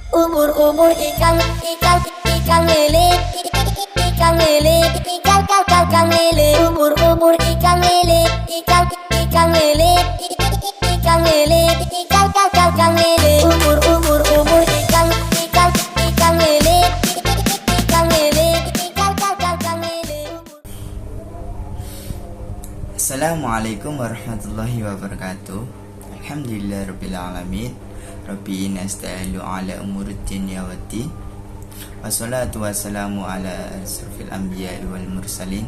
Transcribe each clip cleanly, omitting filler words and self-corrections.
Ubur-ubur ikan lele, ikan lele, ikan lele. Ubur-ubur ikan lele, ikan lele, ikan lele, ikan lele. Ubur-ubur ikan lele, ikan lele, ikan lele. Assalamualaikum warahmatullahi wabarakatuh. Alhamdulillahirrabbilalamin. Rabbi nasta'inu ala umuruddin ya waddin. Wassalatu wassalamu ala asrafil anbiya wal mursalin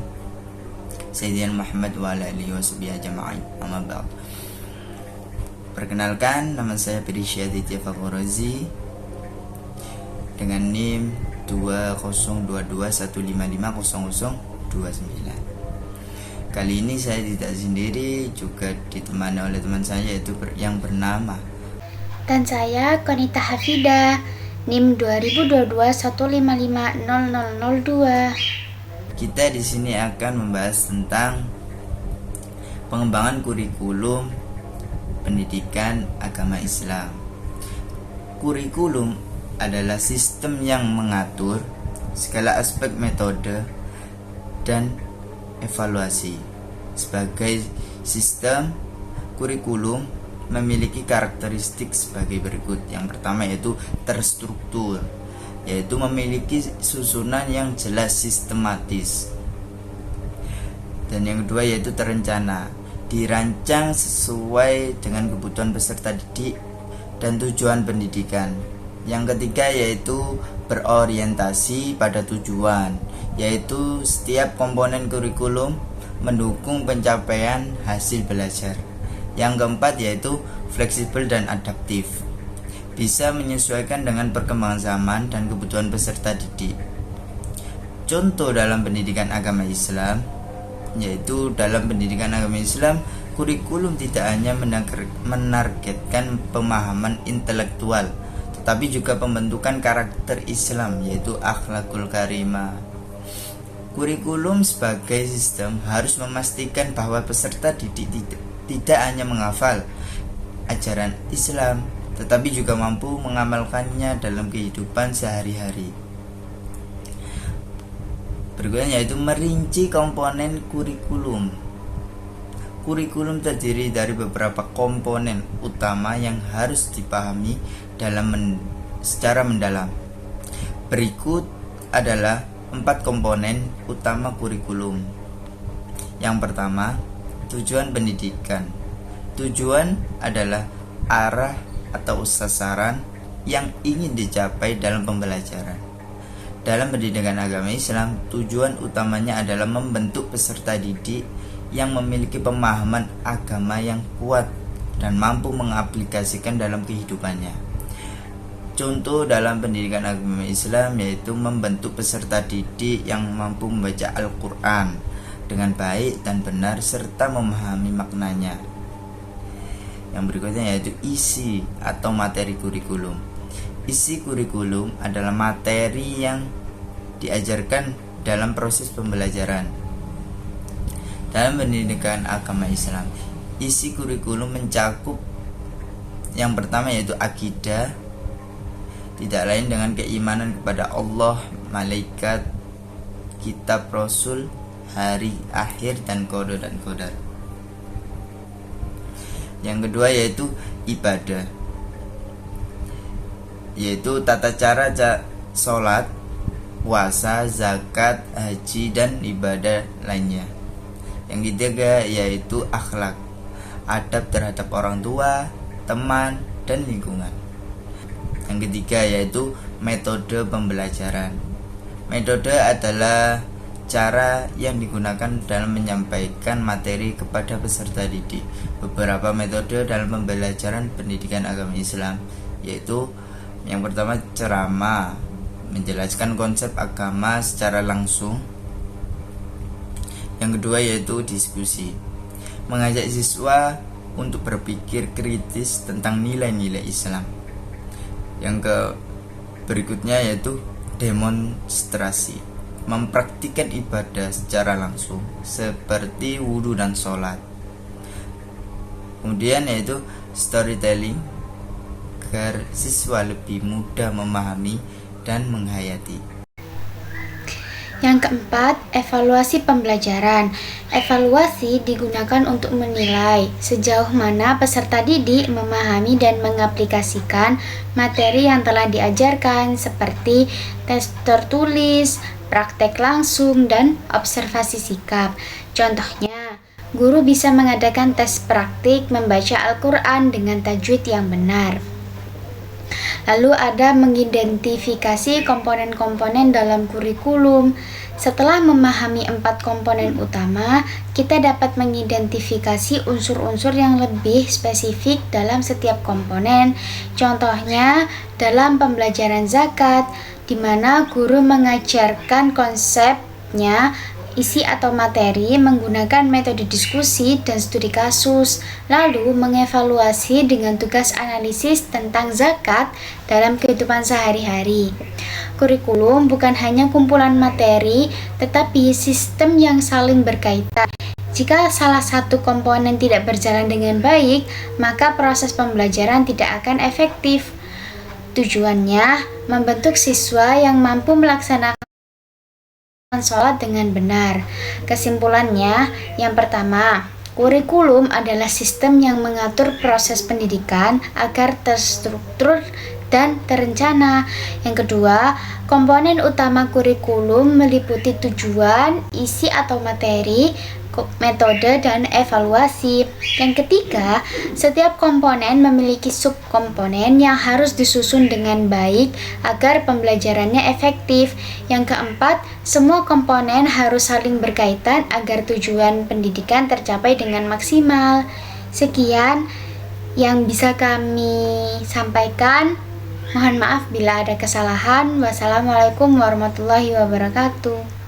Sayyidina Muhammad wa ala alihi wa sahbihi ajma'in. Amma ba'd. Perkenalkan, nama saya Pirisya Aditya Fakhrozi dengan NIM 202215500029. Kali ini saya tidak sendiri, juga ditemani oleh teman saya yaitu yang bernama. Dan saya Konita Hafida, NIM 202215500002. Kita di sini akan membahas tentang pengembangan kurikulum pendidikan agama Islam. Kurikulum adalah sistem yang mengatur segala aspek metode dan evaluasi. Sebagai sistem, kurikulum memiliki karakteristik sebagai berikut. Yang pertama yaitu terstruktur, yaitu memiliki susunan yang jelas sistematis. Dan yang kedua yaitu terencana, dirancang sesuai dengan kebutuhan peserta didik dan tujuan pendidikan. Yang ketiga yaitu berorientasi pada tujuan, yaitu setiap komponen kurikulum mendukung pencapaian hasil belajar. Yang keempat yaitu fleksibel dan adaptif, bisa menyesuaikan dengan perkembangan zaman dan kebutuhan peserta didik. Contoh dalam pendidikan agama Islam, yaitu dalam pendidikan agama Islam, kurikulum tidak hanya menargetkan pemahaman intelektual, tetapi juga pembentukan karakter Islam, yaitu akhlakul karimah. Kurikulum sebagai sistem harus memastikan bahwa peserta didik tidak hanya menghafal ajaran Islam, tetapi juga mampu mengamalkannya dalam kehidupan sehari-hari. Berikutnya yaitu merinci komponen kurikulum. Kurikulum terdiri dari beberapa komponen utama yang harus dipahami secara mendalam. Berikut adalah 4 komponen utama kurikulum. Yang pertama, tujuan pendidikan. Tujuan adalah arah atau sasaran yang ingin dicapai dalam pembelajaran. Dalam pendidikan agama Islam, tujuan utamanya adalah membentuk peserta didik yang memiliki pemahaman agama yang kuat dan mampu mengaplikasikan dalam kehidupannya. Contoh dalam pendidikan agama Islam yaitu membentuk peserta didik yang mampu membaca Al-Quran dengan baik dan benar serta memahami maknanya. Yang berikutnya yaitu isi atau materi kurikulum. Isi kurikulum adalah materi yang diajarkan dalam proses pembelajaran. Dalam pendidikan agama Islam, isi kurikulum mencakup yang pertama yaitu akidah, tidak lain dengan keimanan kepada Allah, malaikat, kitab, rasul, hari akhir, dan qadar. Yang kedua yaitu ibadah, yaitu tata cara sholat, puasa, zakat, haji, dan ibadah lainnya. Yang ketiga yaitu akhlak, adab terhadap orang tua, teman, dan lingkungan. Yang ketiga yaitu metode pembelajaran. Metode adalah cara yang digunakan dalam menyampaikan materi kepada peserta didik. Beberapa metode dalam pembelajaran pendidikan agama Islam yaitu yang pertama ceramah, menjelaskan konsep agama secara langsung. Yang kedua yaitu diskusi, mengajak siswa untuk berpikir kritis tentang nilai-nilai Islam. Yang berikutnya yaitu demonstrasi, mempraktikkan ibadah secara langsung seperti wudhu dan sholat. Kemudian yaitu storytelling, agar siswa lebih mudah memahami dan menghayati. Yang keempat, evaluasi pembelajaran. Evaluasi digunakan untuk menilai sejauh mana peserta didik memahami dan mengaplikasikan materi yang telah diajarkan, seperti tes tertulis, praktek langsung, dan observasi sikap. Contohnya, guru bisa mengadakan tes praktik membaca Al-Quran dengan tajwid yang benar. Lalu ada mengidentifikasi komponen-komponen dalam kurikulum. Setelah memahami 4 komponen utama, kita dapat mengidentifikasi unsur-unsur yang lebih spesifik dalam setiap komponen. Contohnya, dalam pembelajaran zakat, di mana guru mengajarkan konsepnya, isi atau materi menggunakan metode diskusi dan studi kasus, lalu mengevaluasi dengan tugas analisis tentang zakat dalam kehidupan sehari-hari. Kurikulum bukan hanya kumpulan materi, tetapi sistem yang saling berkaitan. Jika salah satu komponen tidak berjalan dengan baik, maka proses pembelajaran tidak akan efektif. Tujuannya membentuk siswa yang mampu melaksanakan sholat dengan benar. Kesimpulannya, yang pertama, kurikulum adalah sistem yang mengatur proses pendidikan agar terstruktur dan terencana. Yang kedua, komponen utama kurikulum meliputi tujuan, isi atau materi, metode, dan evaluasi. Yang ketiga, setiap komponen memiliki subkomponen yang harus disusun dengan baik agar pembelajarannya efektif. Yang keempat, semua komponen harus saling berkaitan agar tujuan pendidikan tercapai dengan maksimal. Sekian yang bisa kami sampaikan. Mohon maaf bila ada kesalahan. Wassalamualaikum warahmatullahi wabarakatuh.